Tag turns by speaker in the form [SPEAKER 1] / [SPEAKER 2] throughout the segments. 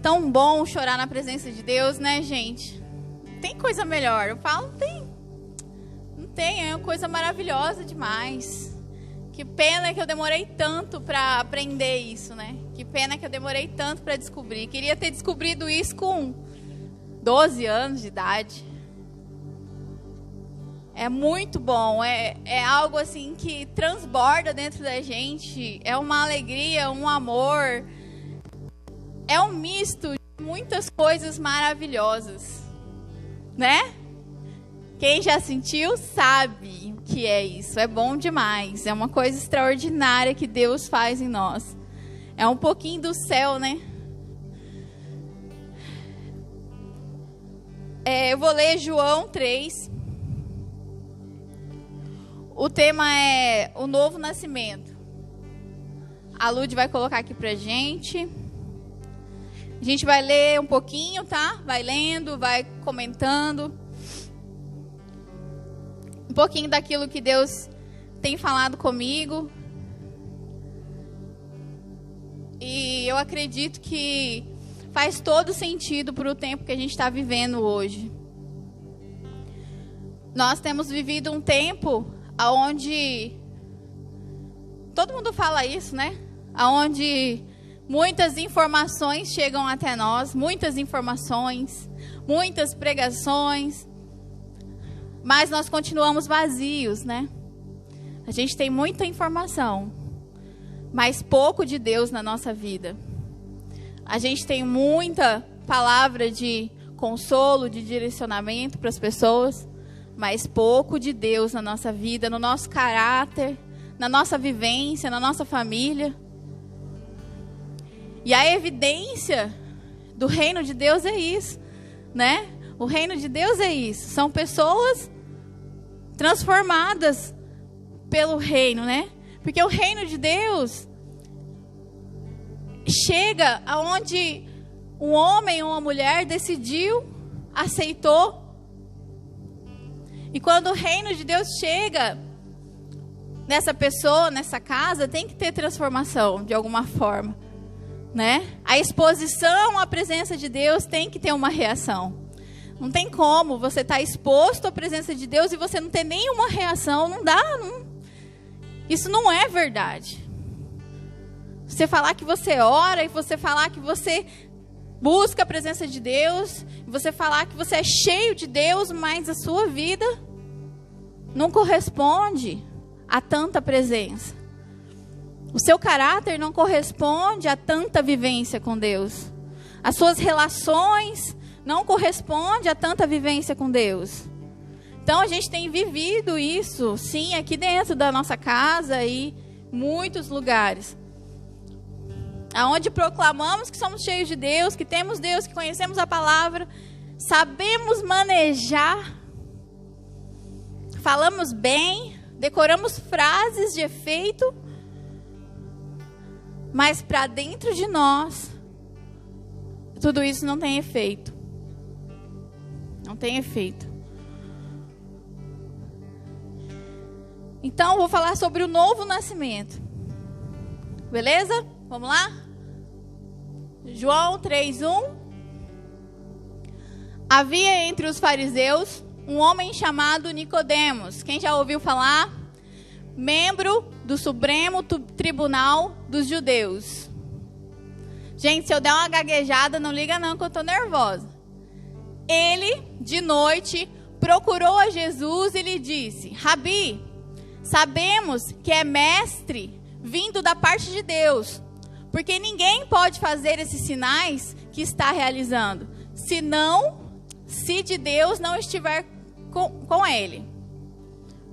[SPEAKER 1] Tão bom chorar na presença de Deus, né, gente? Tem coisa melhor. Eu falo, tem. Não tem, é uma coisa maravilhosa demais. Que pena que eu demorei tanto para aprender isso, né? Que pena que eu demorei tanto para descobrir. Queria ter descobrido isso com 12 anos de idade. É muito bom, é algo assim que transborda dentro da gente. É uma alegria, um amor. É um misto de muitas coisas maravilhosas, né? Quem já sentiu sabe o que é isso. É bom demais. É uma coisa extraordinária que Deus faz em nós. É um pouquinho do céu, né? Eu vou ler João 3. O tema é o novo nascimento. A Lud vai colocar aqui pra gente. A gente vai ler um pouquinho, tá? Vai lendo, vai comentando. Um pouquinho daquilo que Deus tem falado comigo. E eu acredito que faz todo sentido para o tempo que a gente está vivendo hoje. Nós temos vivido um tempo onde... Todo mundo fala isso, né? Onde muitas informações chegam até nós, muitas informações, muitas pregações, mas nós continuamos vazios, né? A gente tem muita informação, mas pouco de Deus na nossa vida. A gente tem muita palavra de consolo, de direcionamento para as pessoas, mas pouco de Deus na nossa vida, no nosso caráter, na nossa vivência, na nossa família. E a evidência do reino de Deus é isso, né? O reino de Deus é isso. São pessoas transformadas pelo reino, né? Porque o reino de Deus chega aonde um homem ou uma mulher decidiu, aceitou. E quando o reino de Deus chega nessa pessoa, nessa casa, tem que ter transformação de alguma forma, né? A exposição à presença de Deus tem que ter uma reação. Não tem como você estar exposto à presença de Deus e você não ter nenhuma reação. Não dá. Isso não é verdade. Você falar que você ora e você falar que você busca a presença de Deus, você falar que você é cheio de Deus, mas a sua vida não corresponde a tanta presença. O seu caráter não corresponde a tanta vivência com Deus. As suas relações não correspondem a tanta vivência com Deus. Então a gente tem vivido isso, sim, aqui dentro da nossa casa e muitos lugares. Aonde proclamamos que somos cheios de Deus, que temos Deus, que conhecemos a palavra, sabemos manejar, falamos bem, decoramos frases de efeito, mas para dentro de nós, tudo isso não tem efeito. Não tem efeito. Então, vou falar sobre o novo nascimento. Beleza? Vamos lá? João 3:1. Havia entre os fariseus um homem chamado Nicodemos. Quem já ouviu falar? Membro do Supremo Tribunal dos Judeus. Gente, se eu der uma gaguejada, não liga não que eu tô nervosa. Ele, de noite, procurou a Jesus e lhe disse: Rabi, sabemos que é mestre vindo da parte de Deus, porque ninguém pode fazer esses sinais que está realizando, se de Deus não estiver com ele.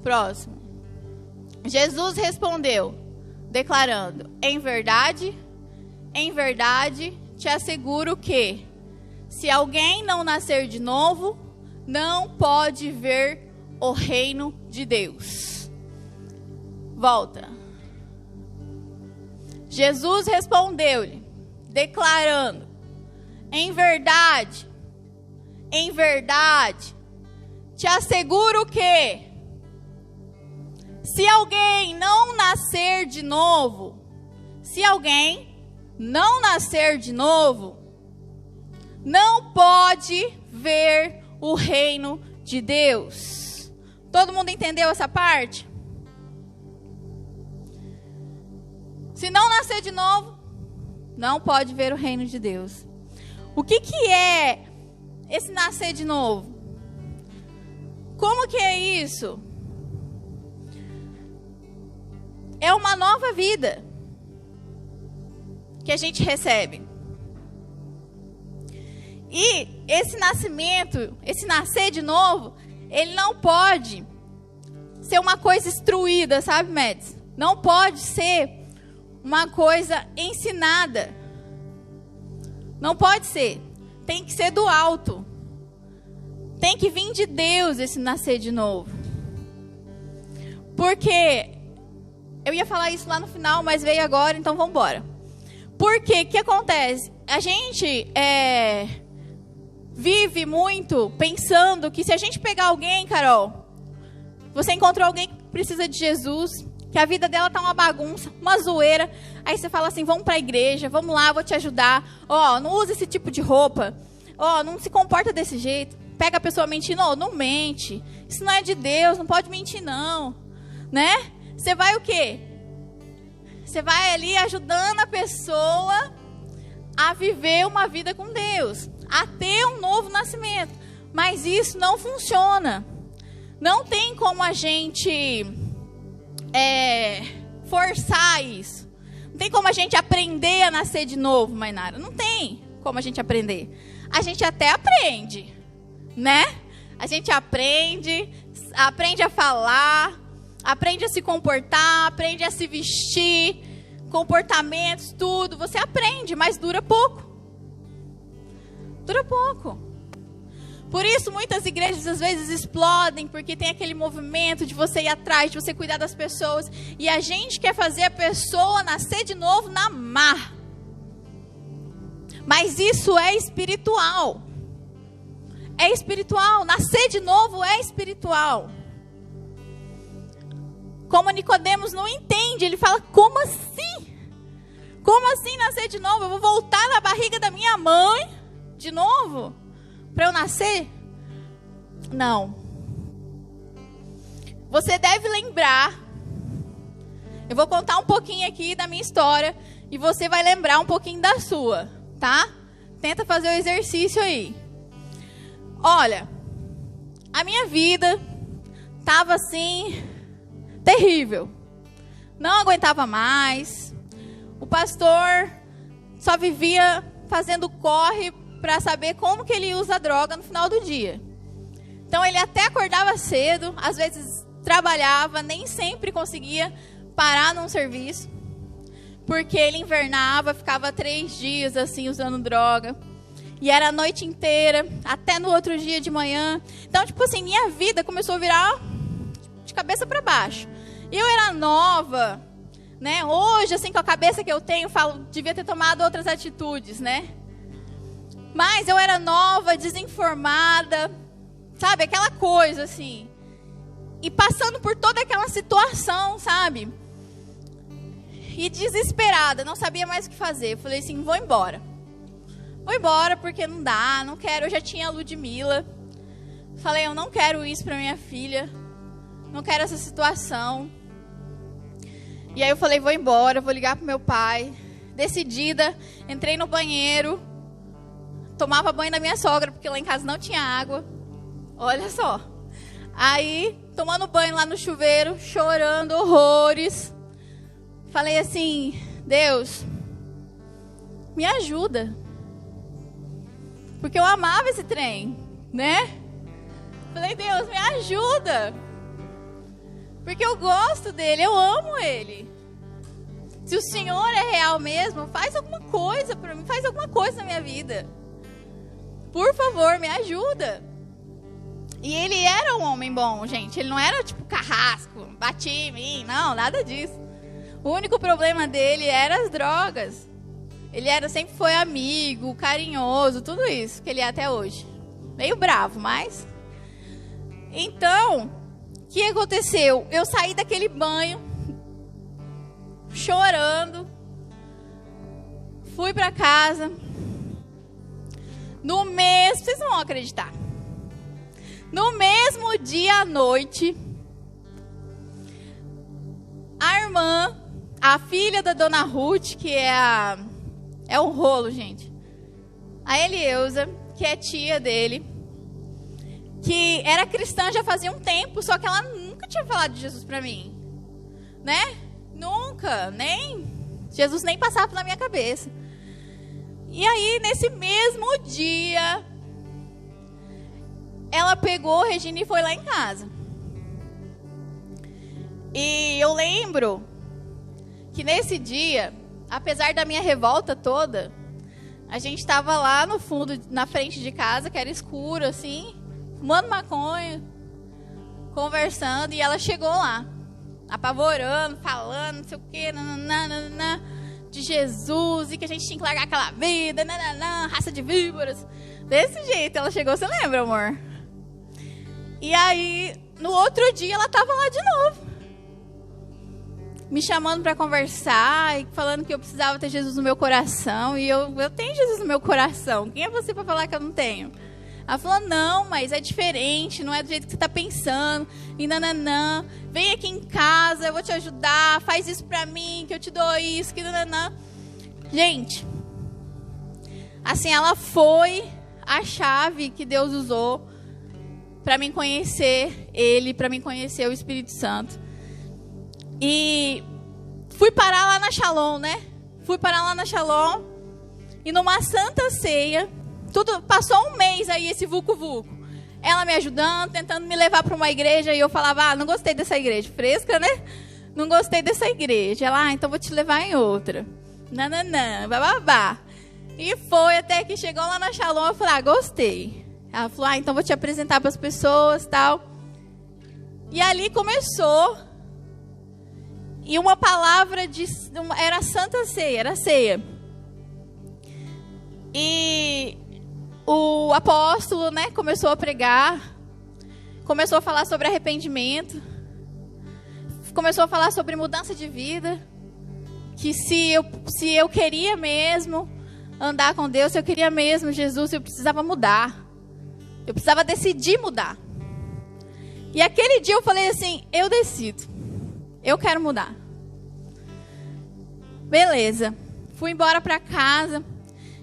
[SPEAKER 1] Próximo. Jesus respondeu, declarando: em verdade, te asseguro que, se alguém não nascer de novo, não pode ver o reino de Deus. Volta. Jesus respondeu-lhe, declarando: em verdade, te asseguro que, se alguém não nascer de novo, não pode ver o reino de Deus. Todo mundo entendeu essa parte? Se não nascer de novo, não pode ver o reino de Deus. O que é esse nascer de novo? Como que é isso? É uma nova vida que a gente recebe. E esse nascimento, esse nascer de novo, ele não pode ser uma coisa instruída, sabe, Médici? Não pode ser uma coisa ensinada. Não pode ser. Tem que ser do alto. Tem que vir de Deus esse nascer de novo. Porque eu ia falar isso lá no final, mas veio agora, então vamos embora. Porque o que acontece? A gente vive muito pensando que se a gente pegar alguém, Carol, você encontrou alguém que precisa de Jesus, que a vida dela tá uma bagunça, uma zoeira, aí você fala assim, vamos para a igreja, vamos lá, eu vou te ajudar, não usa esse tipo de roupa, não se comporta desse jeito, pega a pessoa mentindo, não mente, isso não é de Deus, não pode mentir não, né? Você vai o quê? Você vai ali ajudando a pessoa a viver uma vida com Deus, a ter um novo nascimento. Mas isso não funciona. Não tem como a gente forçar isso. Não tem como a gente aprender a nascer de novo, Mainara. Não tem como a gente aprender. A gente até aprende, né? A gente aprende a falar, aprende a se comportar, aprende a se vestir, comportamentos, tudo. Você aprende, mas dura pouco. Dura pouco. Por isso, muitas igrejas às vezes explodem, porque tem aquele movimento de você ir atrás, de você cuidar das pessoas. E a gente quer fazer a pessoa nascer de novo na marra. Mas isso é espiritual. É espiritual. Nascer de novo é espiritual. Como Nicodemos não entende, ele fala, como assim? Como assim nascer de novo? Eu vou voltar na barriga da minha mãe de novo? Para eu nascer? Não. Você deve lembrar. Eu vou contar um pouquinho aqui da minha história e você vai lembrar um pouquinho da sua, tá? Tenta fazer o exercício aí. Olha, a minha vida tava assim, terrível. Não aguentava mais. O pastor só vivia fazendo corre para saber como que ele usa a droga no final do dia. Então ele até acordava cedo, às vezes trabalhava, nem sempre conseguia parar num serviço, porque ele invernava, ficava 3 dias assim usando droga, e era a noite inteira, até no outro dia de manhã. Então, tipo assim, minha vida começou a virar de cabeça para baixo. Eu era nova, né? Hoje, assim, com a cabeça que eu tenho, falo, devia ter tomado outras atitudes, né? Mas eu era nova, desinformada, sabe? Aquela coisa, assim. E passando por toda aquela situação, sabe? E desesperada, não sabia mais o que fazer. Eu falei assim, vou embora. Vou embora porque não dá, não quero. Eu já tinha a Ludmilla. Falei, eu não quero isso pra minha filha. Não quero essa situação. E aí eu falei, vou embora, vou ligar pro meu pai. Decidida, entrei no banheiro. Tomava banho da minha sogra, porque lá em casa não tinha água. Olha só. Aí, tomando banho lá no chuveiro, chorando horrores. Falei assim, Deus, me ajuda. Porque eu amava esse trem, né? Falei, Deus, me ajuda. Porque eu gosto dele, eu amo ele. Se o Senhor é real mesmo, faz alguma coisa para mim, faz alguma coisa na minha vida. Por favor, me ajuda. E ele era um homem bom, gente. Ele não era tipo carrasco, batia em mim, não, nada disso. O único problema dele era as drogas. Ele sempre foi amigo, carinhoso, tudo isso que ele é até hoje. Meio bravo, mas... Então, o que aconteceu? Eu saí daquele banho, chorando, fui para casa. Vocês não vão acreditar. No mesmo dia à noite, a irmã, a filha da dona Ruth, que é um rolo, gente. A Elieusa, que é tia dele, que era cristã já fazia um tempo, só que ela nunca tinha falado de Jesus pra mim. Né? Nunca, Jesus nem passava na minha cabeça. E aí, nesse mesmo dia, ela pegou Regina e foi lá em casa. E eu lembro que nesse dia, apesar da minha revolta toda, a gente estava lá no fundo, na frente de casa, que era escuro, assim, fumando maconha, conversando, e ela chegou lá, apavorando, falando, não sei o quê, nananana, de Jesus, e que a gente tinha que largar aquela vida, nananã, raça de víboras. Desse jeito ela chegou, você lembra, amor? E aí, no outro dia, ela estava lá de novo, me chamando para conversar e falando que eu precisava ter Jesus no meu coração. E eu tenho Jesus no meu coração. Quem é você para falar que eu não tenho? Ela falou, não, mas é diferente, não é do jeito que você está pensando. E nananã, vem aqui em casa, eu vou te ajudar, faz isso para mim, que eu te dou isso, que nananã. Gente, assim, ela foi a chave que Deus usou para mim conhecer Ele, para mim conhecer o Espírito Santo. E fui parar lá na Shalom, né? Fui parar lá na Shalom. E numa santa ceia, tudo passou um mês aí, esse vucu-vucu. Ela me ajudando, tentando me levar para uma igreja. E eu falava, não gostei dessa igreja. Fresca, né? Não gostei dessa igreja. Ela, então vou te levar em outra. Nananã, bababá. E foi até que chegou lá na Shalom. Eu falei, gostei. Ela falou, então vou te apresentar para as pessoas e tal. E ali começou. E uma palavra era Santa Ceia, era ceia. E o apóstolo, né, começou a pregar, começou a falar sobre arrependimento, começou a falar sobre mudança de vida, que se eu queria mesmo andar com Deus, se eu queria mesmo Jesus, eu precisava mudar. Eu precisava decidir mudar. E aquele dia eu falei assim, eu decido. Eu quero mudar. Beleza. Fui embora pra casa.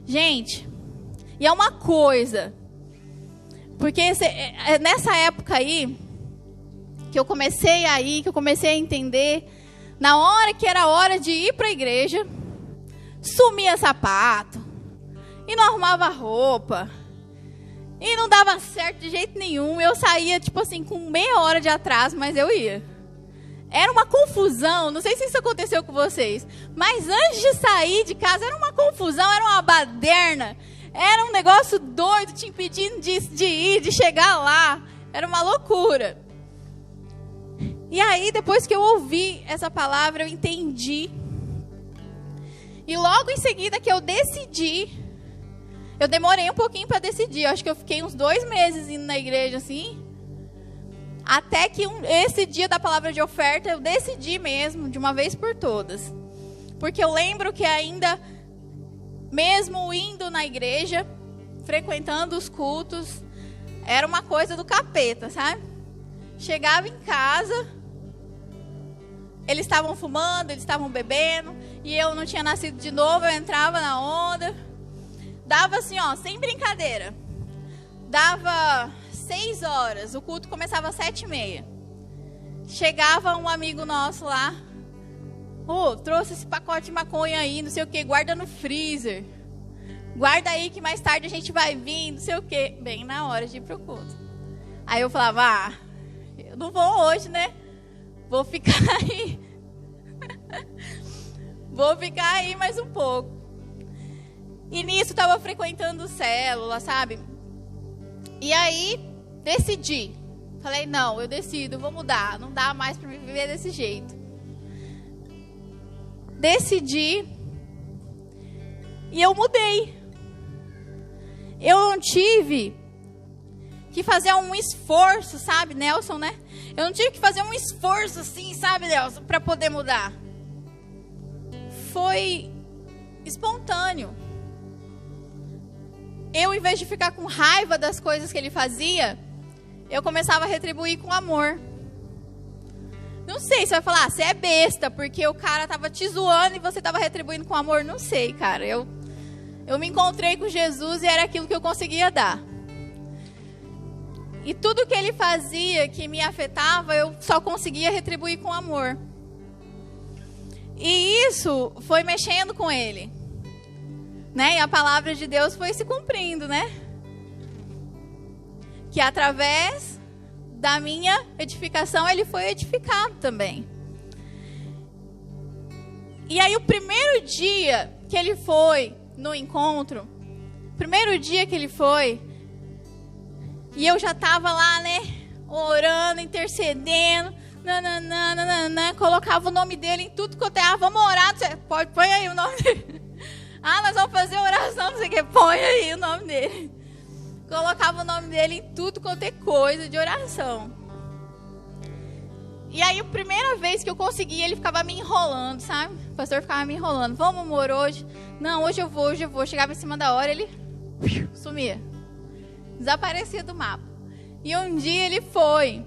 [SPEAKER 1] Gente, e é uma coisa. Porque nessa época aí, que eu comecei a entender, na hora que era hora de ir pra igreja, sumia sapato, e não arrumava roupa, e não dava certo de jeito nenhum. Eu saía, tipo assim, com meia hora de atraso, mas eu ia. Era uma confusão, não sei se isso aconteceu com vocês, mas antes de sair de casa era uma confusão, era uma baderna, era um negócio doido te impedindo de ir, de chegar lá, era uma loucura. E aí, depois que eu ouvi essa palavra, eu entendi. E logo em seguida que eu decidi, eu demorei um pouquinho para decidir, eu acho que eu fiquei uns 2 meses indo na igreja assim, até que esse dia da palavra de oferta eu decidi mesmo, de uma vez por todas. Porque eu lembro que ainda, mesmo indo na igreja, frequentando os cultos, era uma coisa do capeta, sabe? Chegava em casa, eles estavam fumando, eles estavam bebendo, e eu não tinha nascido de novo, eu entrava na onda. Dava assim, ó, sem brincadeira. Dava 6 horas, o culto começava às 7h30. Chegava um amigo nosso lá, trouxe esse pacote de maconha aí, não sei o que, guarda no freezer. Guarda aí que mais tarde a gente vai vir, não sei o que. Bem na hora de ir pro culto. Aí eu falava, eu não vou hoje, né? Vou ficar aí. Vou ficar aí mais um pouco. E nisso tava frequentando célula, sabe? E aí, decidi. Falei, não, eu decido, vou mudar. Não dá mais para me viver desse jeito. Decidi. E eu mudei. Eu não tive que fazer um esforço, sabe, Nelson, né? Eu não tive que fazer um esforço assim, sabe, Nelson, para poder mudar. Foi espontâneo. eu, em vez de ficar com raiva das coisas que ele fazia, eu começava a retribuir com amor. Não sei, você vai falar, você é besta, porque o cara tava te zoando e você tava retribuindo com amor. Não sei, cara. Eu me encontrei com Jesus e era aquilo que eu conseguia dar. E tudo que ele fazia que me afetava, eu só conseguia retribuir com amor. E isso foi mexendo com ele, né? E a palavra de Deus foi se cumprindo, né? Que através da minha edificação, ele foi edificado também. E aí o primeiro dia que ele foi no encontro, primeiro dia que ele foi, e eu já estava lá, né, orando, intercedendo, colocava o nome dele em tudo que eu tenho. Vamos orar, põe aí o nome dele. Nós vamos fazer oração, não sei o que, põe aí o nome dele. Colocava o nome dele em tudo quanto é coisa de oração. E aí, a primeira vez que eu consegui, ele ficava me enrolando, sabe? O pastor ficava me enrolando. Vamos, amor, hoje? Não, hoje eu vou. Chegava em cima da hora, ele sumia. Desaparecia do mapa. E um dia ele foi.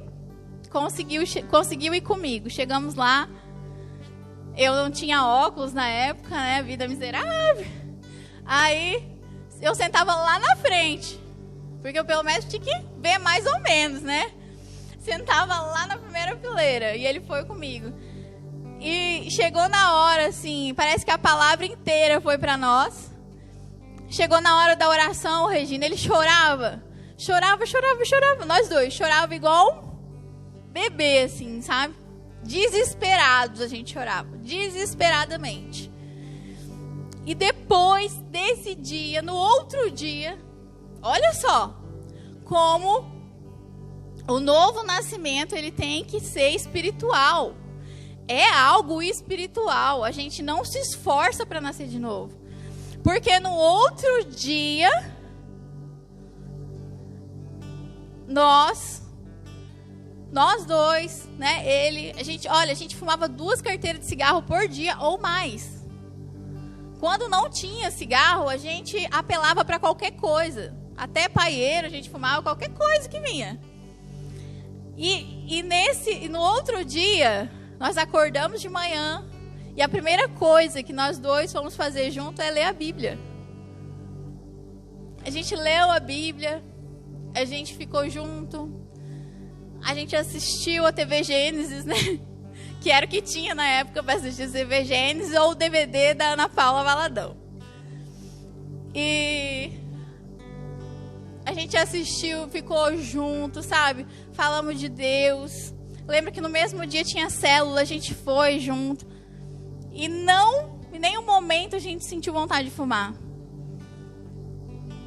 [SPEAKER 1] Conseguiu ir comigo. Chegamos lá. Eu não tinha óculos na época, né? Vida miserável. Aí, eu sentava lá na frente. Porque eu pelo menos tinha que ver mais ou menos, né? Sentava lá na primeira fileira. E ele foi comigo. E chegou na hora, assim, parece que a palavra inteira foi para nós. Chegou na hora da oração, Regina, ele chorava. Chorava. Nós dois, chorava igual um bebê, assim, sabe? Desesperados a gente chorava. Desesperadamente. E depois desse dia, no outro dia, olha só, como o novo nascimento, ele tem que ser espiritual. É algo espiritual. A gente não se esforça para nascer de novo. Porque no outro dia, nós dois, né, a gente fumava 2 carteiras de cigarro por dia ou mais. Quando não tinha cigarro, a gente apelava para qualquer coisa. Até paieiro, a gente fumava qualquer coisa que vinha. E no outro dia, nós acordamos de manhã e a primeira coisa que nós dois fomos fazer junto é ler a Bíblia. A gente leu a Bíblia, a gente ficou junto, a gente assistiu a TV Gênesis, né? Que era o que tinha na época para assistir a TV Gênesis ou o DVD da Ana Paula Valadão. E a gente assistiu, ficou junto, sabe? Falamos de Deus. Lembra que no mesmo dia tinha célula, a gente foi junto. E em nenhum momento a gente sentiu vontade de fumar.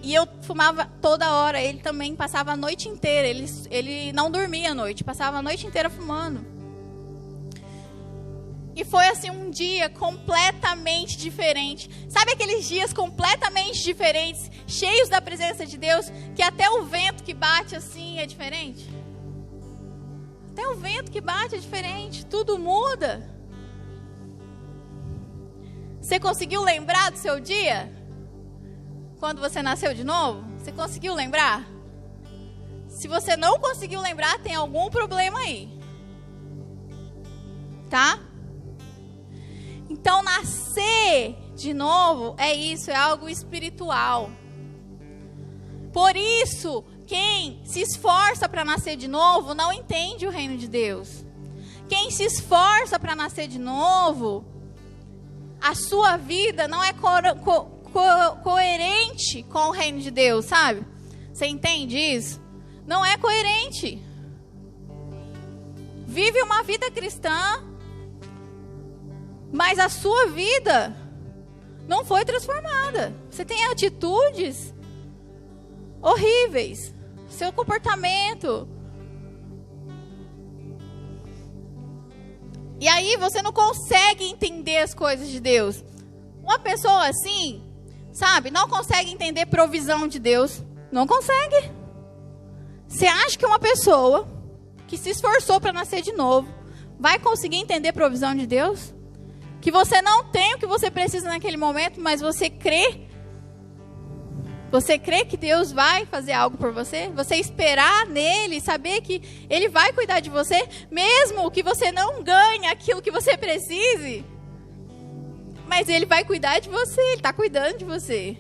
[SPEAKER 1] E eu fumava toda hora. Ele também passava a noite inteira. Ele não dormia à noite, passava a noite inteira fumando. E foi assim um dia completamente diferente. Sabe aqueles dias completamente diferentes, cheios da presença de Deus, que até o vento que bate assim é diferente? Até o vento que bate é diferente, tudo muda. Você conseguiu lembrar do seu dia? Quando você nasceu de novo? Você conseguiu lembrar? Se você não conseguiu lembrar, tem algum problema aí. Tá? Então, nascer de novo é isso, é algo espiritual. Por isso, quem se esforça para nascer de novo não entende o reino de Deus. Quem se esforça para nascer de novo, a sua vida não é coerente com o reino de Deus, sabe? Você entende isso? Não é coerente. Vive uma vida cristã, mas a sua vida não foi transformada. Você tem atitudes horríveis. Seu comportamento. E aí você não consegue entender as coisas de Deus. Uma pessoa assim, sabe, não consegue entender provisão de Deus. Não consegue. Você acha que uma pessoa que se esforçou para nascer de novo vai conseguir entender provisão de Deus? Que você não tem o que você precisa naquele momento, mas você crê Você crê que Deus vai fazer algo por você? Você esperar nele, saber que ele vai cuidar de você, mesmo que você não ganhe aquilo que você precise? Mas ele vai cuidar de você, ele está cuidando de você.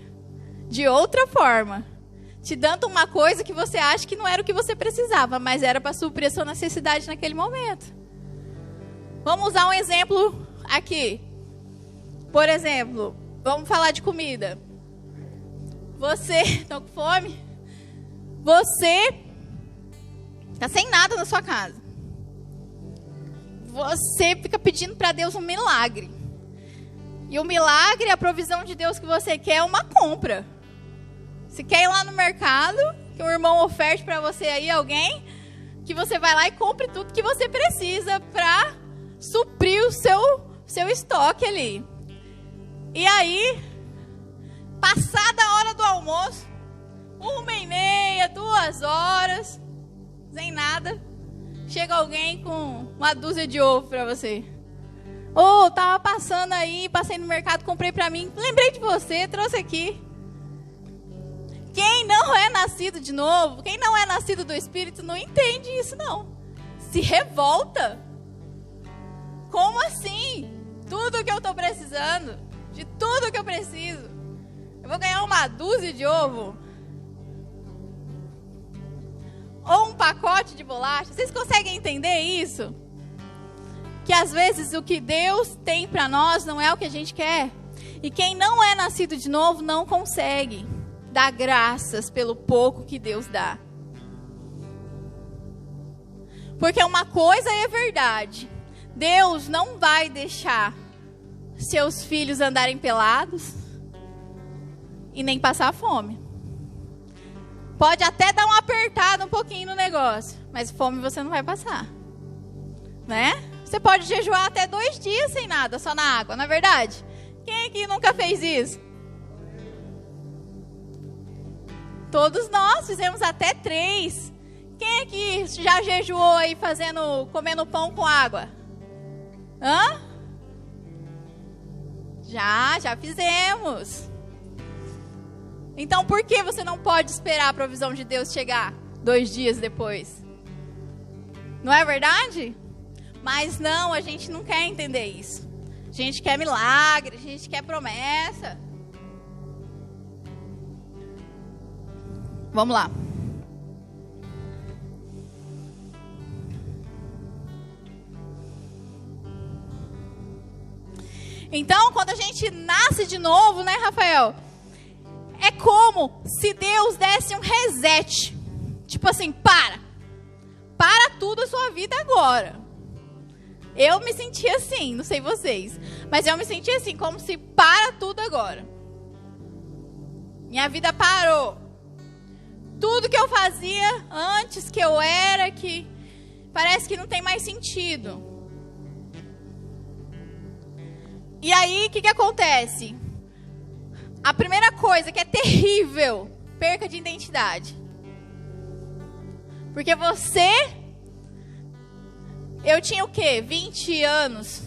[SPEAKER 1] De outra forma. Te dando uma coisa que você acha que não era o que você precisava, mas era para suprir a sua necessidade naquele momento. Vamos usar um exemplo aqui. Por exemplo, vamos falar de comida. Você está com fome? Você está sem nada na sua casa. Você fica pedindo para Deus um milagre. E o milagre, a provisão de Deus que você quer é uma compra. Você quer ir lá no mercado, que um irmão oferte para você aí alguém, que você vai lá e compre tudo que você precisa para suprir o seu estoque ali. E aí, passada a hora do almoço, 1h30, 2 horas, sem nada, chega alguém com uma dúzia de ovo para você. Tava passando aí, passei no mercado, comprei para mim, lembrei de você, trouxe aqui. Quem não é nascido de novo, quem não é nascido do Espírito, não entende isso não. Se revolta. Como assim? Tudo que eu estou precisando, de tudo que eu preciso, eu vou ganhar uma dúzia de ovo? Ou um pacote de bolacha? Vocês conseguem entender isso? Que às vezes o que Deus tem para nós não é o que a gente quer. E quem não é nascido de novo não consegue dar graças pelo pouco que Deus dá. Porque uma coisa é verdade. Deus não vai deixar seus filhos andarem pelados e nem passar fome. Pode até dar uma apertada um pouquinho no negócio, mas fome você não vai passar, né? Você pode jejuar até 2 dias sem nada, só na água, não é verdade? Quem aqui nunca fez isso? Todos nós fizemos até 3. Quem aqui já jejuou aí comendo pão com água? Hã? Já fizemos. Então por que você não pode esperar a provisão de Deus chegar 2 dias depois? Não é verdade? Mas não, a gente não quer entender isso. A gente quer milagre, a gente quer promessa. Vamos lá. Então, quando a gente nasce de novo, né, Rafael? É como se Deus desse um reset. Tipo assim, para tudo a sua vida agora. Eu me senti assim, não sei vocês, mas eu me senti assim, como se para tudo agora. Minha vida parou. Tudo que eu fazia antes, que eu era, que parece que não tem mais sentido. E aí, o que acontece? A primeira coisa que é terrível, perca de identidade. Porque eu tinha o quê? 20 anos.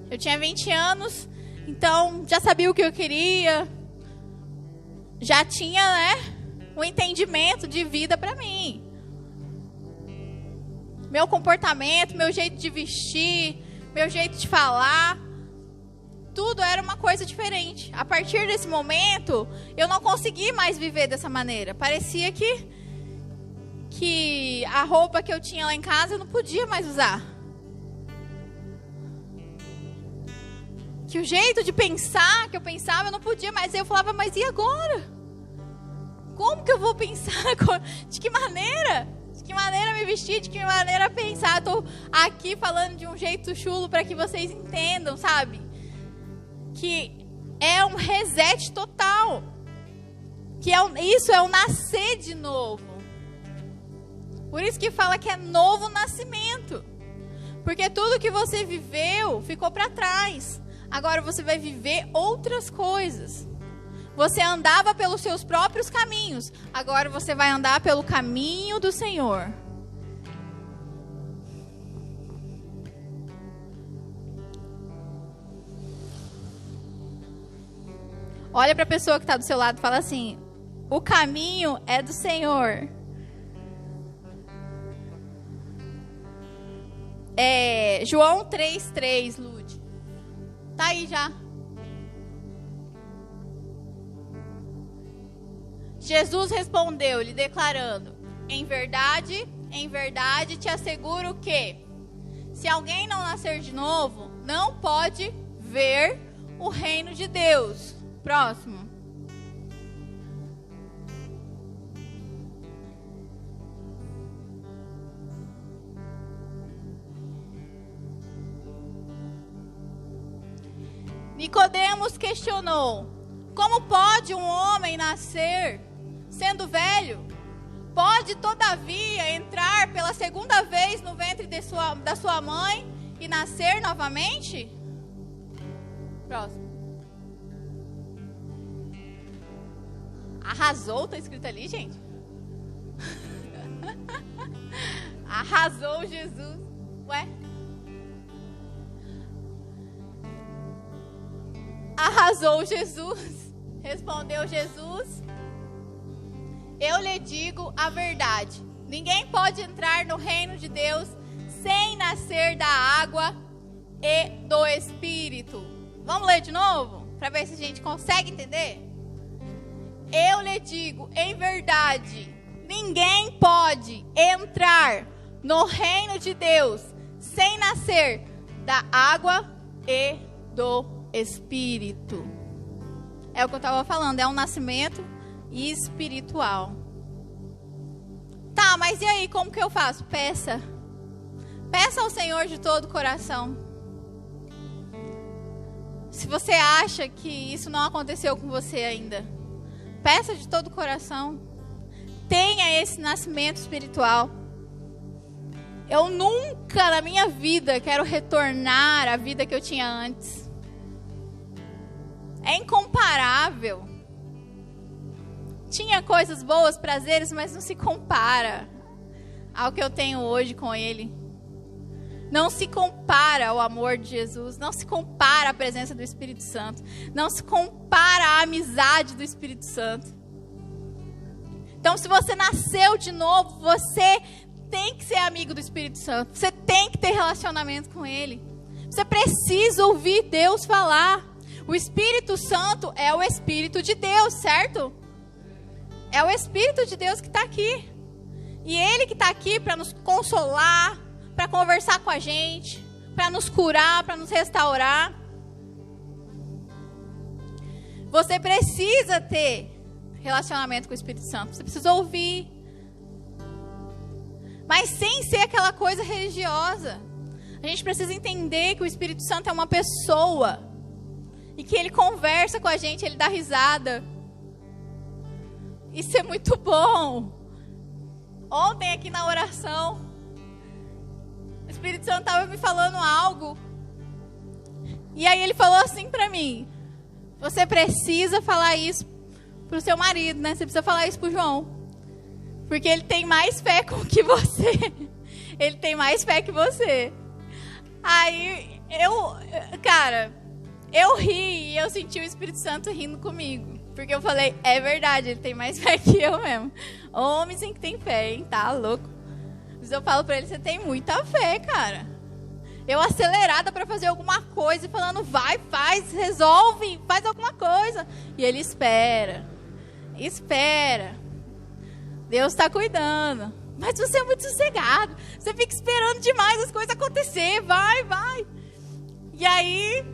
[SPEAKER 1] Eu tinha 20 anos, então já sabia o que eu queria. Já tinha, né, um entendimento de vida para mim. Meu comportamento, meu jeito de vestir, meu jeito de falar, tudo era uma coisa diferente. A partir desse momento, eu não consegui mais viver dessa maneira. Parecia que a roupa que eu tinha lá em casa eu não podia mais usar. Que o jeito de pensar que eu pensava eu não podia mais. Eu falava, mas e agora? Como que eu vou pensar? De que maneira? De que maneira me vestir? De que maneira pensar? Estou aqui falando de um jeito chulo para que vocês entendam, sabe? Que é um reset total. Que isso é o nascer de novo. Por isso que fala que é novo nascimento. Porque tudo que você viveu ficou para trás. Agora você vai viver outras coisas. Você andava pelos seus próprios caminhos. Agora você vai andar pelo caminho do Senhor. Olha para a pessoa que está do seu lado e fala assim: o caminho é do Senhor. João 3:3, Lud. Tá aí já. Jesus respondeu-lhe, declarando: em verdade te asseguro que, se alguém não nascer de novo, não pode ver o reino de Deus. Próximo. Nicodemos questionou: como pode um homem nascer sendo velho? Pode, todavia, entrar pela segunda vez no ventre da sua mãe e nascer novamente? Próximo. Arrasou, tá escrito ali, gente? Arrasou Jesus. Ué? Arrasou Jesus. Respondeu Jesus: eu lhe digo a verdade. Ninguém pode entrar no reino de Deus sem nascer da água e do Espírito. Vamos ler de novo? Para ver se a gente consegue entender? Eu lhe digo, em verdade, ninguém pode entrar no reino de Deus sem nascer da água e do Espírito. É o que eu estava falando, é um nascimento espiritual. Tá, mas e aí, como que eu faço? Peça. Peça ao Senhor de todo o coração. Se você acha que isso não aconteceu com você ainda, peça de todo o coração. Tenha esse nascimento espiritual. Eu nunca na minha vida quero retornar à vida que eu tinha antes. É incomparável. Tinha coisas boas, prazeres, mas não se compara ao que eu tenho hoje com Ele. Não se compara ao amor de Jesus. Não se compara à presença do Espírito Santo. Não se compara à amizade do Espírito Santo. Então, se você nasceu de novo, você tem que ser amigo do Espírito Santo. Você tem que ter relacionamento com Ele. Você precisa ouvir Deus falar. O Espírito Santo é o Espírito de Deus, certo? É o Espírito de Deus que está aqui. E Ele que está aqui para nos consolar, para conversar com a gente, para nos curar, para nos restaurar. Você precisa ter relacionamento com o Espírito Santo. Você precisa ouvir. Mas sem ser aquela coisa religiosa. A gente precisa entender que o Espírito Santo é uma pessoa. E que Ele conversa com a gente, Ele dá risada. Isso é muito bom. Ontem aqui na oração, o Espírito Santo estava me falando algo. E aí ele falou assim para mim: você precisa falar isso pro seu marido, né? Você precisa falar isso pro João. Porque ele tem mais fé que você. Ele tem mais fé que você. Aí eu ri e eu senti o Espírito Santo rindo comigo. Porque eu falei, é verdade, ele tem mais fé que eu mesmo. Homem sim que tem fé, hein? Tá louco. Mas eu falo pra ele, você tem muita fé, cara. Eu acelerada pra fazer alguma coisa e falando, vai, faz, resolve, faz alguma coisa. E ele espera. Deus tá cuidando. Mas você é muito sossegado. Você fica esperando demais as coisas acontecer. Vai. E aí,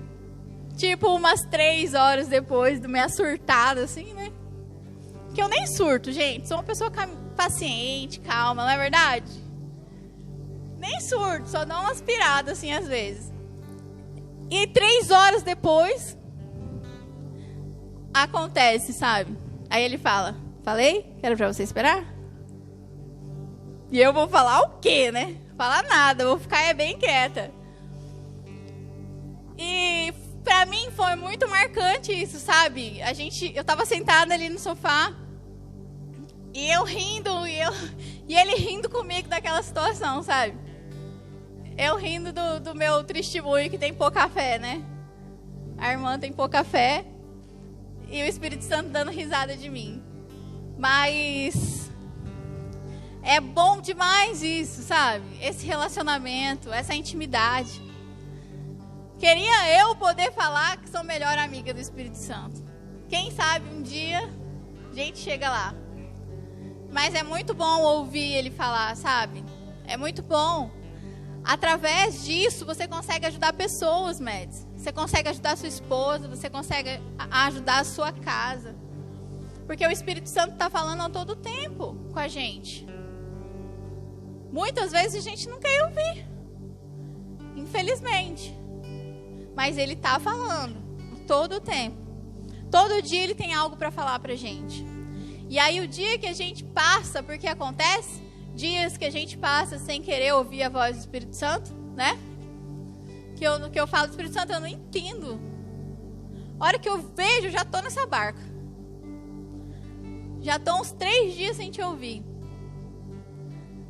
[SPEAKER 1] tipo, umas 3 horas depois do minha surtada, assim, né? Que eu nem surto, gente. Sou uma pessoa paciente, calma, não é verdade? Nem surto, só dou uma aspirada, assim, às vezes. E 3 horas depois, acontece, sabe? Aí ele fala, falei que era pra você esperar? E eu vou falar o quê, né? Falar nada, vou ficar bem quieta. E pra mim foi muito marcante isso, sabe? Eu tava sentada ali no sofá, e eu rindo, e ele rindo comigo daquela situação, sabe? Eu rindo do meu testemunho que tem pouca fé, né? A irmã tem pouca fé. E o Espírito Santo dando risada de mim. Mas é bom demais isso, sabe? Esse relacionamento, essa intimidade. Queria eu poder falar que sou melhor amiga do Espírito Santo. Quem sabe um dia a gente chega lá. Mas é muito bom ouvir ele falar, sabe? É muito bom. Através disso, você consegue ajudar pessoas, Mads. Você consegue ajudar a sua esposa, você consegue ajudar a sua casa. Porque o Espírito Santo está falando a todo tempo com a gente. Muitas vezes a gente não quer ouvir. Infelizmente. Mas ele está falando todo o tempo. Todo dia ele tem algo para falar para a gente. E aí o dia que a gente passa, porque acontece, dias que a gente passa sem querer ouvir a voz do Espírito Santo, né? Que eu falo do Espírito Santo, eu não entendo. A hora que eu vejo, eu já estou nessa barca. Já estou uns 3 dias sem te ouvir.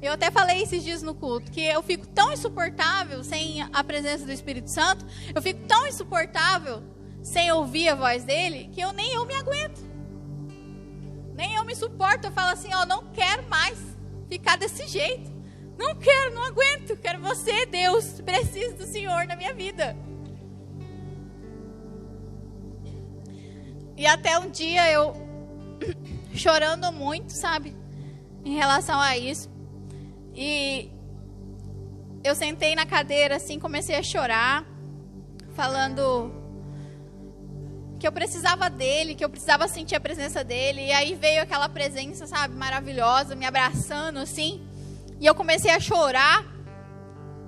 [SPEAKER 1] Eu até falei esses dias no culto, que eu fico tão insuportável sem a presença do Espírito Santo, eu fico tão insuportável sem ouvir a voz dele, que nem eu me aguento. Nem eu me suporto. Eu falo assim, ó, não quero mais ficar desse jeito. Não quero, não aguento. Quero você, Deus. Preciso do Senhor na minha vida. E até um dia eu chorando muito, sabe? Em relação a isso. E eu sentei na cadeira assim, comecei a chorar. Falando que eu precisava dele, que eu precisava sentir a presença dele. E aí veio aquela presença, sabe, maravilhosa, me abraçando assim. E eu comecei a chorar.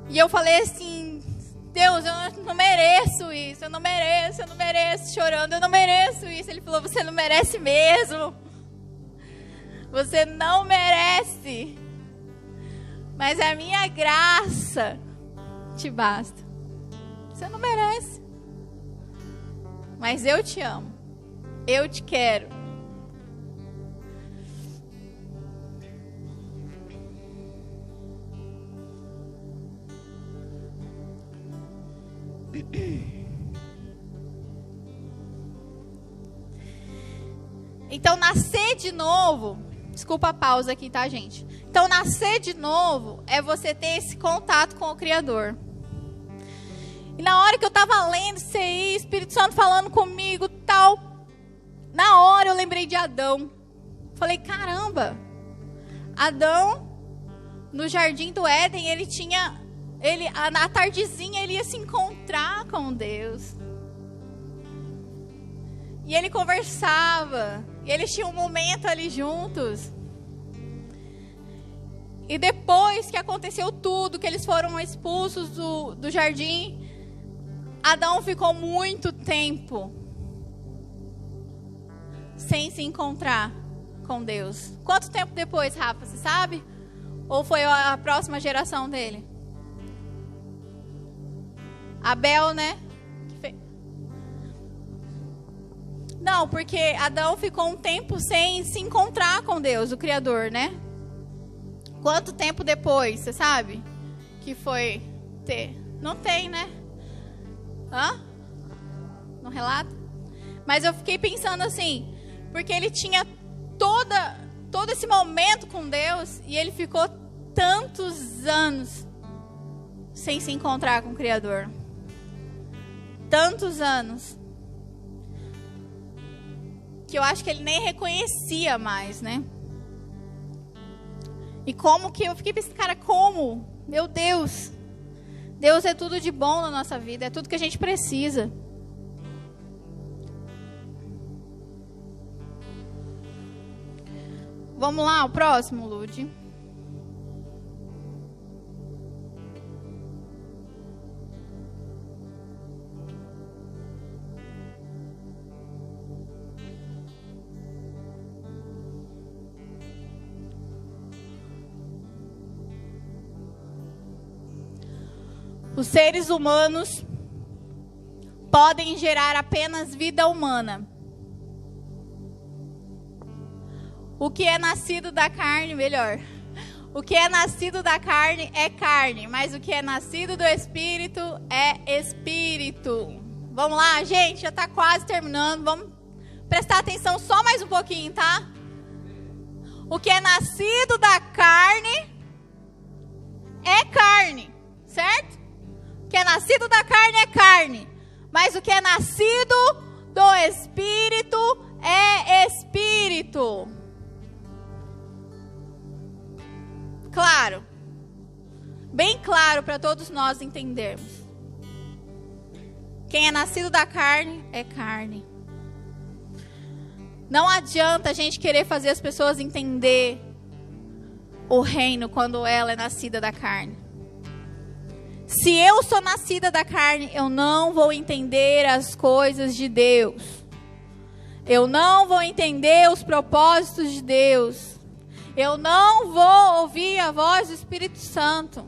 [SPEAKER 1] E eu falei assim, Deus, eu não mereço isso, eu não mereço, chorando, eu não mereço isso. Ele falou, você não merece mesmo. Você não merece. Mas a minha graça te basta. Você não merece. Mas eu te amo. Eu te quero. Então, nascer de novo... Desculpa a pausa aqui, tá, gente? Então, nascer de novo é você ter esse contato com o Criador. E na hora que eu estava lendo isso aí, Espírito Santo falando comigo, tal, na hora eu lembrei de Adão. Falei, caramba, Adão, no jardim do Éden, na tardezinha ele ia se encontrar com Deus. E ele conversava, e eles tinham um momento ali juntos. E depois que aconteceu tudo, que eles foram expulsos do jardim, Adão ficou muito tempo sem se encontrar com Deus. Quanto tempo depois, Rafa, você sabe? Ou foi a próxima geração dele? Abel, né? Não, porque Adão ficou um tempo sem se encontrar com Deus, o Criador, né? Quanto tempo depois, você sabe? Que foi ter? Não tem, né? Hã? Não relata? Mas eu fiquei pensando assim, porque ele tinha todo esse momento com Deus e ele ficou tantos anos sem se encontrar com o Criador. Tantos anos. Que eu acho que ele nem reconhecia mais, né? E como que eu fiquei pensando, cara, como? Meu Deus. Deus é tudo de bom na nossa vida, é tudo que a gente precisa. Vamos lá, o próximo, Lud. Os seres humanos podem gerar apenas vida humana. O que é nascido da carne, melhor. O que é nascido da carne é carne, mas o que é nascido do Espírito é Espírito. Vamos lá, gente, já está quase terminando. Vamos prestar atenção só mais um pouquinho, tá? O que é nascido da carne é carne, certo? O que é nascido da carne é carne. Mas o que é nascido do Espírito é Espírito. Claro. Bem claro para todos nós entendermos. Quem é nascido da carne é carne. Não adianta a gente querer fazer as pessoas entender o reino quando ela é nascida da carne. Se eu sou nascida da carne, eu não vou entender as coisas de Deus. Eu não vou entender os propósitos de Deus. Eu não vou ouvir a voz do Espírito Santo.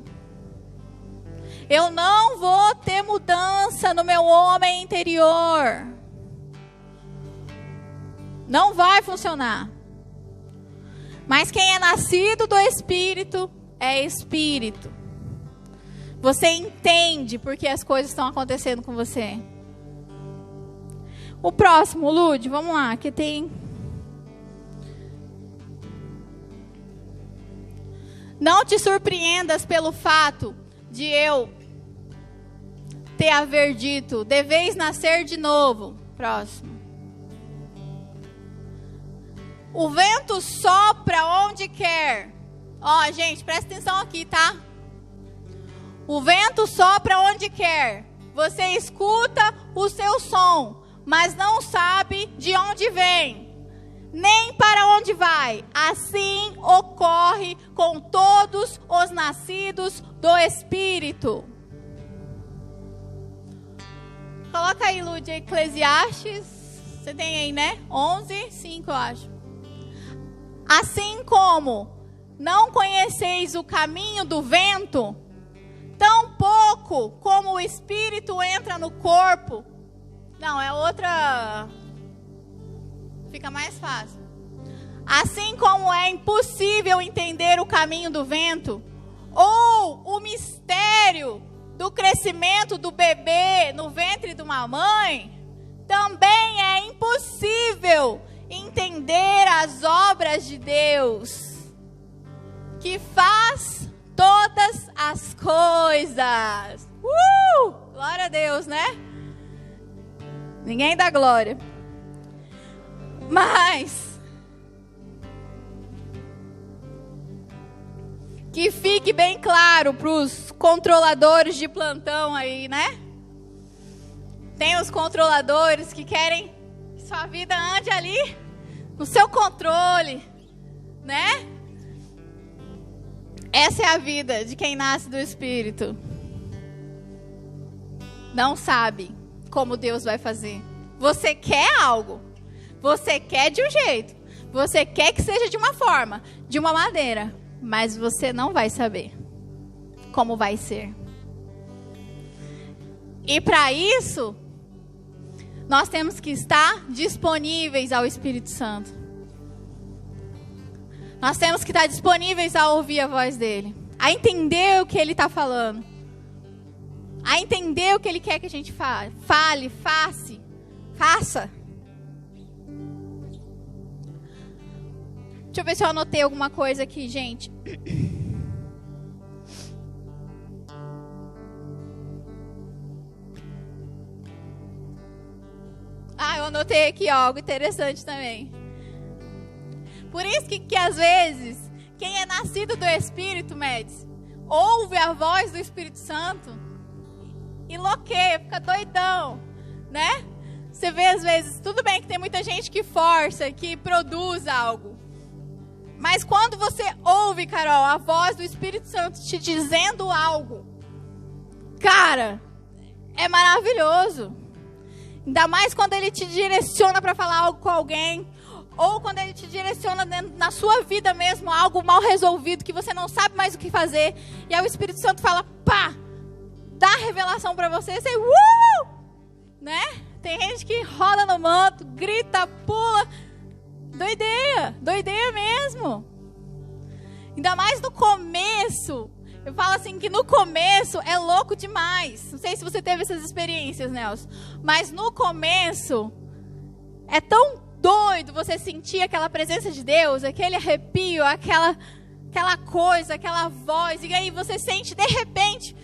[SPEAKER 1] Eu não vou ter mudança no meu homem interior. Não vai funcionar. Mas quem é nascido do Espírito é Espírito. Você entende porque as coisas estão acontecendo com você. O próximo, Lud, vamos lá, que tem... Não te surpreendas pelo fato de eu ter haver dito, deveis nascer de novo. Próximo. O vento sopra onde quer. Ó, gente, presta atenção aqui, tá? O vento sopra onde quer. Você escuta o seu som, mas não sabe de onde vem, nem para onde vai. Assim ocorre com todos os nascidos do Espírito. Coloca aí, Lúdia, Eclesiastes. Você tem aí, né? 11:5, eu acho. Assim como não conheceis o caminho do vento, tão pouco como o Espírito entra no corpo. Não, é outra. Fica mais fácil. Assim como é impossível entender o caminho do vento, ou o mistério do crescimento do bebê no ventre de uma mãe, também é impossível entender as obras de Deus, que faz todas as coisas. Glória a Deus, né? Ninguém dá glória. Mas que fique bem claro para os controladores de plantão aí, né? Tem os controladores que querem que sua vida ande ali no seu controle, né? Essa é a vida de quem nasce do Espírito. Não sabe como Deus vai fazer. Você quer algo. Você quer de um jeito. Você quer que seja de uma forma, de uma maneira. Mas você não vai saber como vai ser. E para isso, nós temos que estar disponíveis ao Espírito Santo. Nós temos que estar disponíveis a ouvir a voz dele. A entender o que ele está falando. A entender o que ele quer que a gente fale, faça. Deixa eu ver se eu anotei alguma coisa aqui, gente. Eu anotei aqui algo interessante também. Por isso que às vezes, quem é nascido do Espírito, Médici, ouve a voz do Espírito Santo, enlouqueia, fica doidão, né? Você vê às vezes, tudo bem que tem muita gente que força, que produz algo. Mas quando você ouve, Carol, a voz do Espírito Santo te dizendo algo, cara, é maravilhoso. Ainda mais quando ele te direciona para falar algo com alguém, ou quando ele te direciona na sua vida mesmo, algo mal resolvido, que você não sabe mais o que fazer, e aí o Espírito Santo fala, pá, dá a revelação para você, você, né? Tem gente que roda no manto, grita, pula, doideia mesmo. Ainda mais no começo. Eu falo assim que no começo é louco demais. Não sei se você teve essas experiências, Nelson. Mas no começo é tão doido você sentir aquela presença de Deus, aquele arrepio, aquela coisa, aquela voz, e aí você sente de repente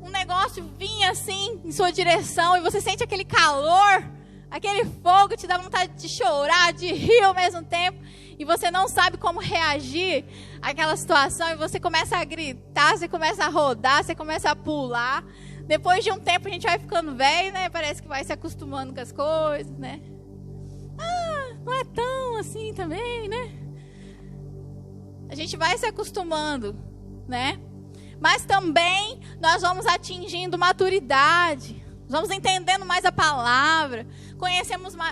[SPEAKER 1] um negócio vir assim em sua direção, e você sente aquele calor, aquele fogo, te dá vontade de chorar, de rir ao mesmo tempo, e você não sabe como reagir àquela situação, e você começa a gritar, você começa a rodar, você começa a pular. Depois de um tempo a gente vai ficando velho, né? Parece que vai se acostumando com as coisas, né? Não é tão assim também, né? A gente vai se acostumando, né? Mas também nós vamos atingindo maturidade. Nós vamos entendendo mais a palavra,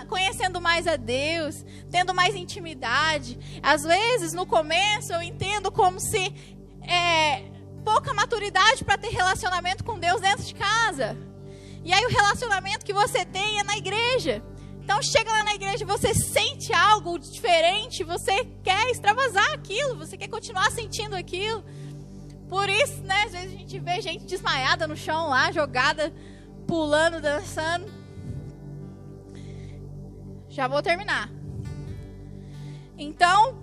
[SPEAKER 1] conhecendo mais a Deus, tendo mais intimidade. Às vezes, no começo, eu entendo como se pouca maturidade para ter relacionamento com Deus dentro de casa. E aí o relacionamento que você tem é na igreja. Então chega lá na igreja, você sente algo diferente, você quer extravasar aquilo, você quer continuar sentindo aquilo. Por isso, né, às vezes a gente vê gente desmaiada no chão lá, jogada, pulando, dançando. Já vou terminar. Então,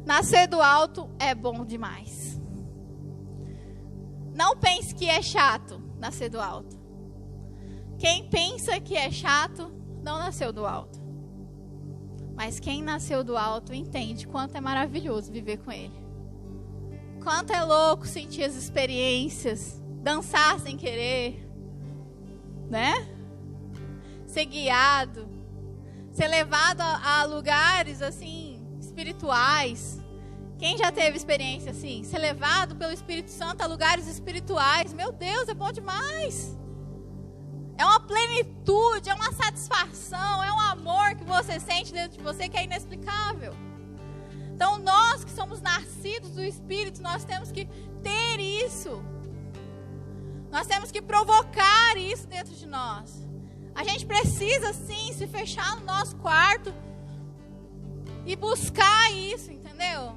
[SPEAKER 1] nascer do alto é bom demais. Não pense que é chato nascer do alto. Quem pensa que é chato, não nasceu do alto. Mas quem nasceu do alto entende quanto é maravilhoso viver com Ele. Quanto é louco sentir as experiências, dançar sem querer, né? Ser guiado, ser levado a lugares assim espirituais. Quem já teve experiência assim? Ser levado pelo Espírito Santo a lugares espirituais. Meu Deus, é bom demais. É uma plenitude, é uma satisfação, é um amor que você sente dentro de você que é inexplicável. Então nós que somos nascidos do Espírito, nós temos que ter isso. Nós temos que provocar isso dentro de nós. A gente precisa sim se fechar no nosso quarto e buscar isso, entendeu?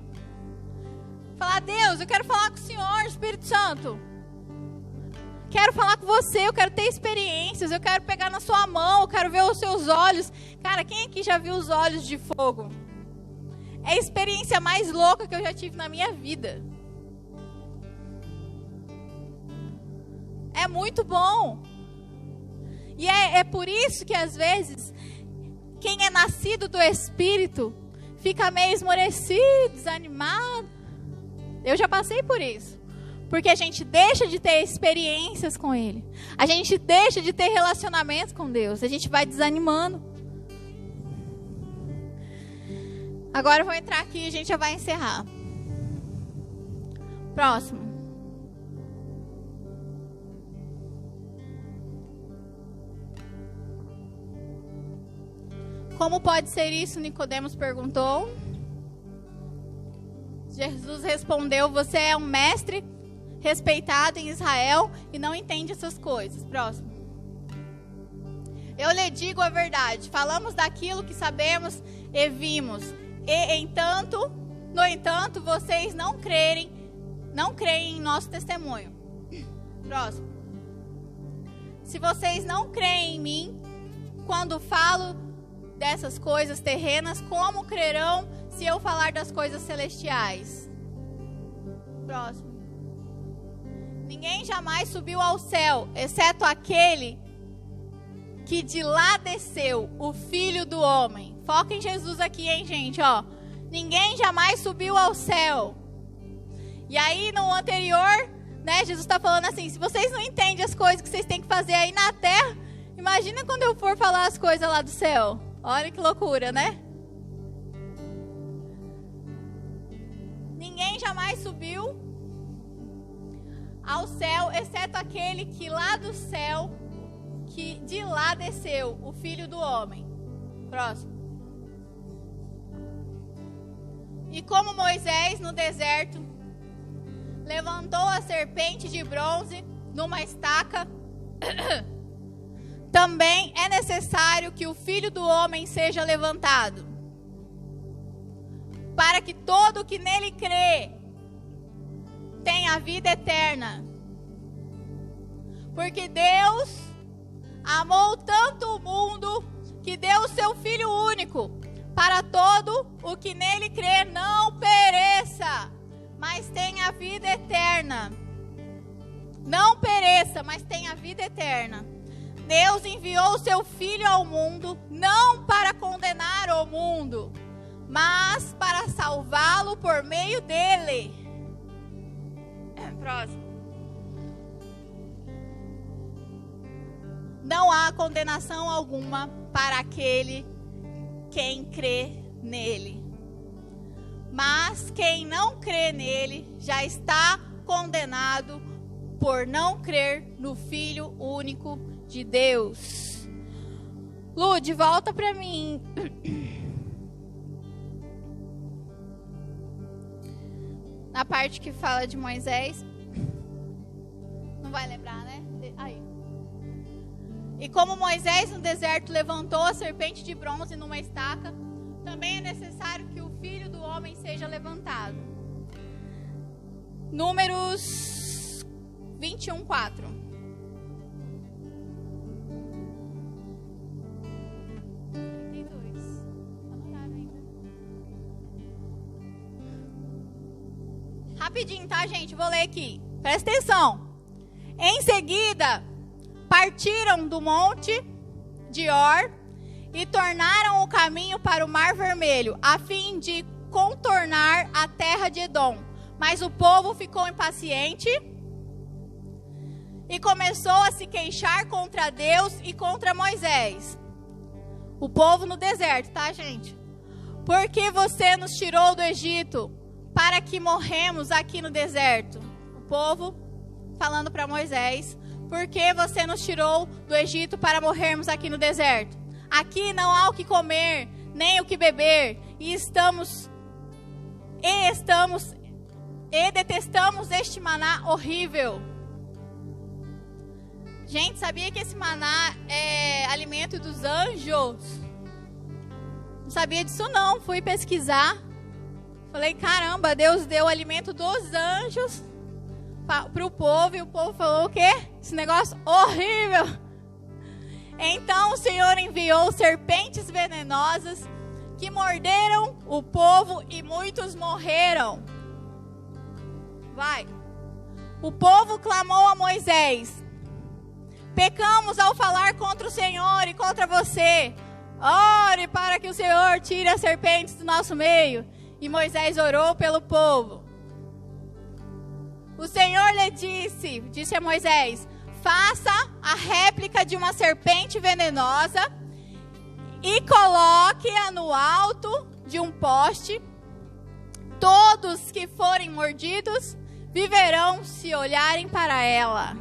[SPEAKER 1] Falar, Deus, eu quero falar com o Senhor, Espírito Santo. Quero falar com você, eu quero ter experiências, eu quero pegar na sua mão, eu quero ver os seus olhos. Cara, quem aqui já viu os olhos de fogo? É a experiência mais louca que eu já tive na minha vida. É muito bom. E é por isso que às vezes, quem é nascido do Espírito, fica meio esmorecido, desanimado. Eu já passei por isso. Porque a gente deixa de ter experiências com Ele. A gente deixa de ter relacionamentos com Deus. A gente vai desanimando. Agora eu vou entrar aqui e a gente já vai encerrar. Próximo. Como pode ser isso? Nicodemos perguntou. Jesus respondeu: você é um mestre respeitado em Israel e não entende essas coisas. Próximo. Eu lhe digo a verdade. Falamos daquilo que sabemos e vimos. No entanto, vocês não creem em nosso testemunho. Próximo. Se vocês não creem em mim, quando falo dessas coisas terrenas, como crerão se eu falar das coisas celestiais? Próximo. Ninguém jamais subiu ao céu, exceto aquele que de lá desceu, o Filho do Homem. Foca em Jesus aqui, hein, gente, ó. Ninguém jamais subiu ao céu. E aí, no anterior, né, Jesus está falando assim, se vocês não entendem as coisas que vocês têm que fazer aí na terra, imagina quando eu for falar as coisas lá do céu. Olha que loucura, né? Ninguém jamais subiu ao céu, exceto aquele que lá do céu, que de lá desceu, o Filho do Homem. Próximo. E como Moisés no deserto levantou a serpente de bronze numa estaca, também é necessário que o Filho do Homem seja levantado, para que todo que nele crê tenha a vida eterna. Porque Deus amou tanto o mundo único, para todo o que nele crê não pereça, mas tenha vida eterna. Não pereça, mas tenha vida eterna. Deus enviou o seu Filho ao mundo, não para condenar o mundo, mas para salvá-lo por meio dele. Próximo. Não há condenação alguma para aquele quem crê nele. Mas quem não crê nele já está condenado por não crer no Filho único de Deus. Lud, volta para mim. Na parte que fala de Moisés. Não vai lembrar, né? Aí. E como Moisés no deserto levantou a serpente de bronze numa estaca, também é necessário que o Filho do Homem seja levantado. Números 21, 4. Rapidinho, tá, gente? Vou ler aqui. Presta atenção. Em seguida, partiram do monte de Or e tornaram o caminho para o Mar Vermelho, a fim de contornar a terra de Edom. Mas o povo ficou impaciente e começou a se queixar contra Deus e contra Moisés. O povo no deserto, tá, gente? Por que você nos tirou do Egito para que morremos aqui no deserto? O povo falando para Moisés: por que você nos tirou do Egito para morrermos aqui no deserto? Aqui não há o que comer, nem o que beber, e detestamos este maná horrível. Gente, sabia que esse maná é alimento dos anjos? Não sabia disso não, fui pesquisar. Falei, caramba, Deus deu o alimento dos anjos para o povo, e o povo falou o quê? Esse negócio horrível. Então o Senhor enviou serpentes venenosas que morderam o povo e muitos morreram. Vai. O povo clamou a Moisés: pecamos ao falar contra o Senhor e contra você. Ore para que o Senhor tire as serpentes do nosso meio. E Moisés orou pelo povo. O Senhor lhe disse a Moisés: faça a réplica de uma serpente venenosa e coloque-a no alto de um poste. Todos que forem mordidos viverão se olharem para ela.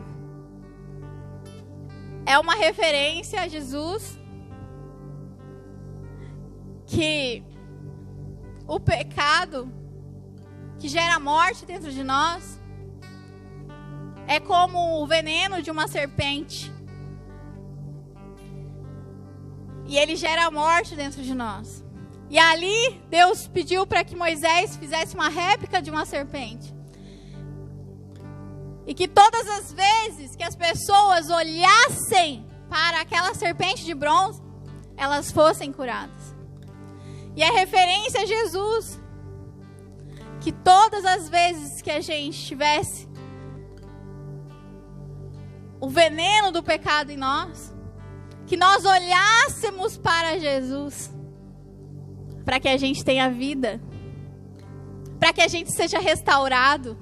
[SPEAKER 1] É uma referência a Jesus, que o pecado que gera morte dentro de nós é como o veneno de uma serpente. E ele gera morte dentro de nós. E ali Deus pediu para que Moisés fizesse uma réplica de uma serpente. E que todas as vezes que as pessoas olhassem para aquela serpente de bronze, elas fossem curadas. E é referência a Jesus. Que todas as vezes que a gente tivesse o veneno do pecado em nós, que nós olhássemos para Jesus, para que a gente tenha vida, para que a gente seja restaurado.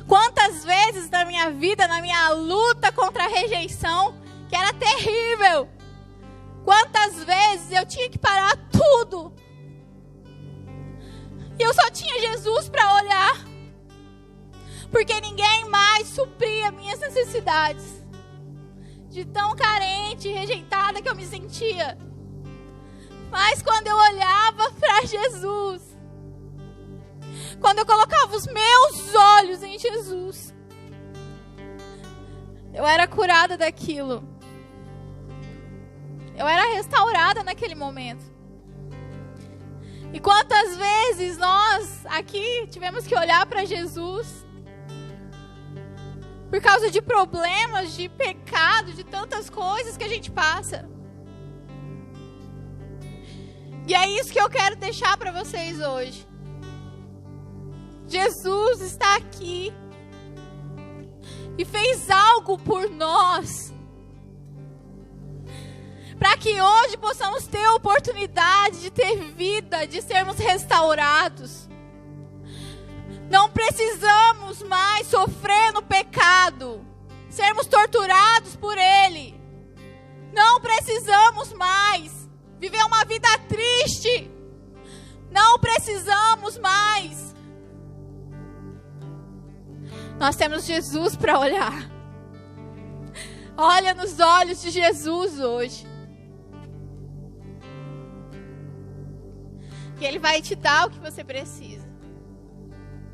[SPEAKER 1] Quantas vezes na minha vida, na minha luta contra a rejeição, que era terrível, quantas vezes eu tinha que parar tudo, e eu só tinha Jesus para olhar, porque ninguém mais supria minhas necessidades, de tão carente e rejeitada que eu me sentia. Mas quando eu olhava para Jesus, quando eu colocava os meus olhos em Jesus, eu era curada daquilo. Eu era restaurada naquele momento. E quantas vezes nós aqui tivemos que olhar para Jesus por causa de problemas, de pecado, de tantas coisas que a gente passa. E é isso que eu quero deixar para vocês hoje. Jesus está aqui e fez algo por nós, para que hoje possamos ter a oportunidade de ter vida, de sermos restaurados. Não precisamos mais sofrer no pecado, sermos torturados por ele. Não precisamos mais viver uma vida triste. Não precisamos mais. Nós temos Jesus para olhar. Olha nos olhos de Jesus hoje. E Ele vai te dar o que você precisa.